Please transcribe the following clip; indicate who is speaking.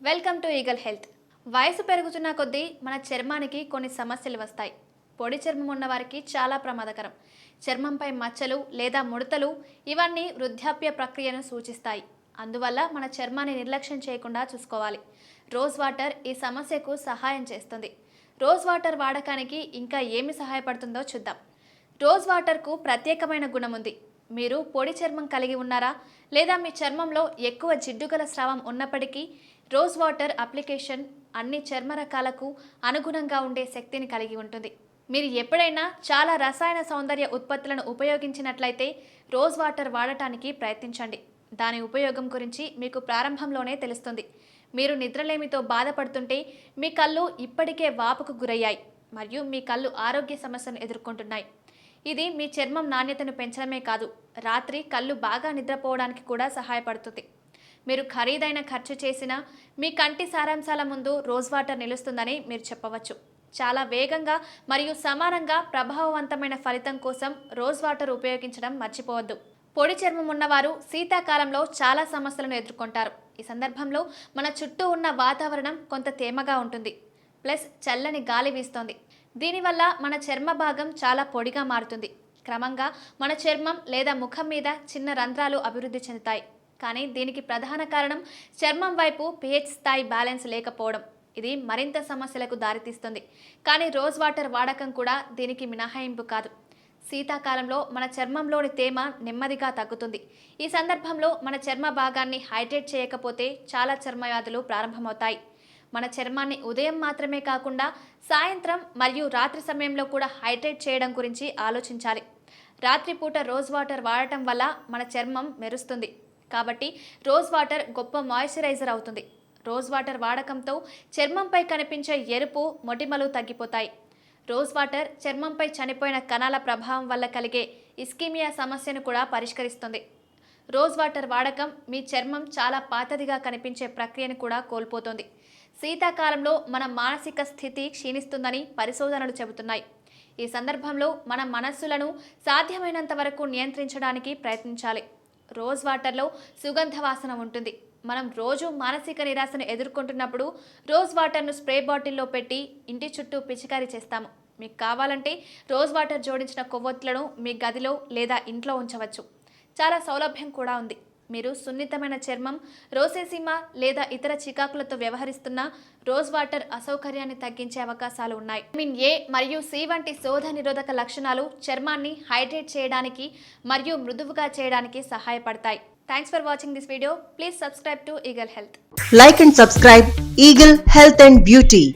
Speaker 1: Welcome to eagle health. వయసు పెరుగుతున్న కొద్దీ మన చర్మానికి కొన్ని సమస్యలు వస్తాయి. పొడి చర్మం ఉన్న వారికి చాలా ప్రమాదకరం. చర్మంపై మచ్చలు లేదా ముడతలు ఇవన్నీ వృద్ధాప్య ప్రక్రియను సూచిస్తాయి. అందువల్ల మన చర్మాన్ని నిర్లక్ష్యం చేయకుండా చూసుకోవాలి. రోజ్ వాటర్ ఈ సమస్యకు సహాయం చేస్తుంది. రోజ్ వాటర్ వాడకానికి ఇంకా ఏమి సహాయపడుతుందో చూద్దాం. రోజ్ వాటర్కు ప్రత్యేకమైన గుణం ఉంది. మీరు పొడి చర్మం కలిగి ఉన్నారా లేదా మీ చర్మంలో ఎక్కువ జిడ్డుగల స్రావం ఉన్నప్పటికీ రోజ్ వాటర్ అప్లికేషన్ అన్ని చర్మ రకాలకు అనుగుణంగా ఉండే శక్తిని కలిగి ఉంటుంది. మీరు ఎప్పుడైనా చాలా రసాయన సౌందర్య ఉత్పత్తులను ఉపయోగించినట్లయితే రోజ్ వాటర్ వాడటానికి ప్రయత్నించండి. దాని ఉపయోగం గురించి మీకు ప్రారంభంలోనే తెలుస్తుంది. మీరు నిద్రలేమితో బాధపడుతుంటే మీ కళ్ళు ఇప్పటికే వాపుకు గురయ్యాయి మరియు మీ కళ్ళు ఆరోగ్య సమస్యను ఎదుర్కొంటున్నాయి. ఇది మీ చర్మం నాణ్యతను పెంచడమే కాదు, రాత్రి కళ్ళు బాగా నిద్రపోవడానికి కూడా సహాయపడుతుంది. మీరు ఖరీదైన ఖర్చు చేసినా మీ కంటి సారాంశాల ముందు రోజ్ వాటర్ నిలుస్తుందని మీరు చెప్పవచ్చు. చాలా వేగంగా మరియు సమానంగా ప్రభావవంతమైన ఫలితం కోసం రోజ్ వాటర్ ఉపయోగించడం మర్చిపోవద్దు. పొడి చర్మం ఉన్నవారు శీతాకాలంలో చాలా సమస్యలను ఎదుర్కొంటారు. ఈ సందర్భంలో మన చుట్టూ ఉన్న వాతావరణం కొంత తేమగా ఉంటుంది, ప్లస్ చల్లని గాలి వీస్తోంది. దీనివల్ల మన చర్మ భాగం చాలా పొడిగా మారుతుంది. క్రమంగా మన చర్మం లేదా ముఖం మీద చిన్న రంధ్రాలు అభివృద్ధి చెందుతాయి. కానీ దీనికి ప్రధాన కారణం చర్మం వైపు pH స్థాయి బ్యాలెన్స్ లేకపోవడం. ఇది మరింత సమస్యలకు దారితీస్తుంది. కానీ రోజ్ వాటర్ వాడకం కూడా దీనికి మినహాయింపు కాదు. శీతాకాలంలో మన చర్మంలోని తేమ నెమ్మదిగా తగ్గుతుంది. ఈ సందర్భంలో మన చర్మ భాగాన్ని హైడ్రేట్ చేయకపోతే చాలా చర్మ వ్యాధులు ప్రారంభమవుతాయి. మన చర్మాన్ని ఉదయం మాత్రమే కాకుండా సాయంత్రం మరియు రాత్రి సమయంలో కూడా హైడ్రేట్ చేయడం గురించి ఆలోచించాలి. రాత్రిపూట రోజ్ వాటర్ వాడటం వల్ల మన చర్మం మెరుస్తుంది, కాబట్టి రోజ్ వాటర్ గొప్ప మాయిశ్చరైజర్ అవుతుంది. రోజ్ వాటర్ వాడకంతో చర్మంపై కనిపించే ఎరుపు, మొటిమలు తగ్గిపోతాయి. రోజ్ వాటర్ చర్మంపై చనిపోయిన కణాల ప్రభావం వల్ల కలిగే ఇస్కీమియా సమస్యను కూడా పరిష్కరిస్తుంది. రోజ్ వాటర్ వాడకం మీ చర్మం చాలా పాతదిగా కనిపించే ప్రక్రియను కూడా కోల్పోతుంది. శీతాకాలంలో మన మానసిక స్థితి క్షీణిస్తుందని పరిశోధనలు చెబుతున్నాయి. ఈ సందర్భంలో మన మనస్సులను సాధ్యమైనంత వరకు నియంత్రించడానికి ప్రయత్నించాలి. రోజ్ వాటర్లో సుగంధ వాసన ఉంటుంది. మనం రోజు మానసిక నిరాశను ఎదుర్కొంటున్నప్పుడు రోజ్ వాటర్ను స్ప్రే బాటిల్లో పెట్టి ఇంటి చుట్టూ పిచికారీ చేస్తాము. మీకు కావాలంటే రోజ్ వాటర్ జోడించిన కొవ్వొత్తులను మీ గదిలో లేదా ఇంట్లో ఉంచవచ్చు. చాలా సౌలభ్యం కూడా ఉంది. మీరు సున్నితమైన చర్మం, రోసేసిమా లేదా ఇతర చికాకులతో వ్యవహరిస్తున్న రోజ్ వాటర్ అసౌకర్యాన్ని తగ్గించే అవకాశాలు ఉన్నాయి. విటమిన్ ఏ మరియు సి వంటి శోధ నిరోధక లక్షణాలు చర్మాన్ని హైడ్రేట్ చేయడానికి మరియు మృదువుగా చేయడానికి సహాయపడతాయి. Thanks for watching this video. Please subscribe to eagle health.
Speaker 2: Like and subscribe Eagle Health and Beauty.